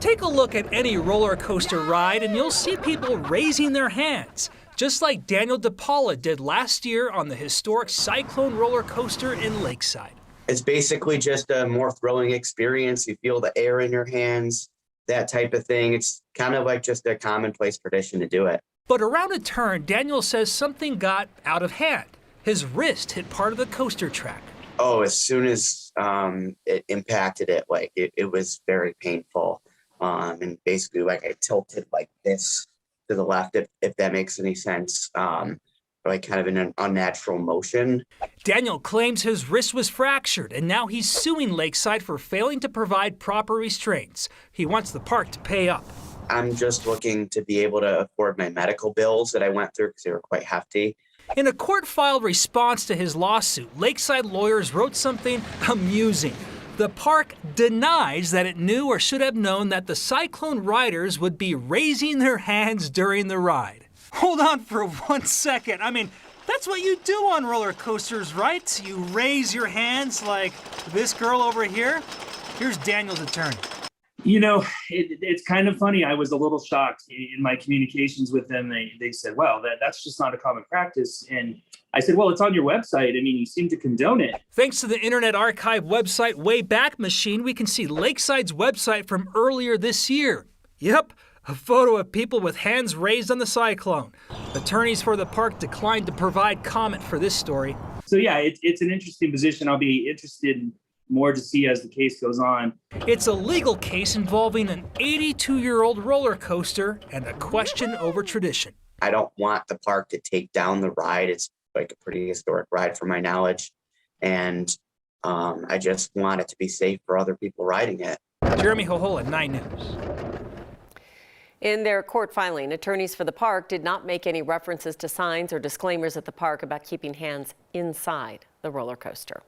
Take a look at any roller coaster ride and you'll see people raising their hands, just like Daniel Depaola did last year on the historic Cyclone roller coaster in Lakeside. It's basically just a more thrilling experience. You feel the air in your hands, that type of thing. It's kind of like just a commonplace tradition to do it. But around a turn, Daniel says something got out of hand. His wrist hit part of the coaster track. Oh, as soon as it impacted it, it was very painful. And basically, I tilted like this to the left, if that makes any sense, kind of in an unnatural motion. Daniel claims his wrist was fractured, and now he's suing Lakeside for failing to provide proper restraints. He wants the park to pay up. I'm just looking to be able to afford my medical bills that I went through because they were quite hefty. In a court-filed response to his lawsuit, Lakeside lawyers wrote something amusing. The park denies that it knew or should have known that the Cyclone riders would be raising their hands during the ride. Hold on for 1 second. I mean, that's what you do on roller coasters, right? You raise your hands like this girl over here. Here's Daniel's attorney. You know, it's kind of funny. I was a little shocked in my communications with them. They said, well, that's just not a common practice. And I said, well, it's on your website. I mean, you seem to condone it. Thanks to the Internet Archive website Wayback Machine, we can see Lakeside's website from earlier this year. Yep, a photo of people with hands raised on the cyclone. Attorneys for the park declined to provide comment for this story. So yeah, it's an interesting position. I'll be interested more to see as the case goes on. It's a legal case involving an 82-year-old roller coaster and a question over tradition. I don't want the park to take down the ride. It's like a pretty historic ride from my knowledge. And I just want it to be safe for other people riding it. Jeremy Hohola, 9 News. In their court filing, attorneys for the park did not make any references to signs or disclaimers at the park about keeping hands inside the roller coaster.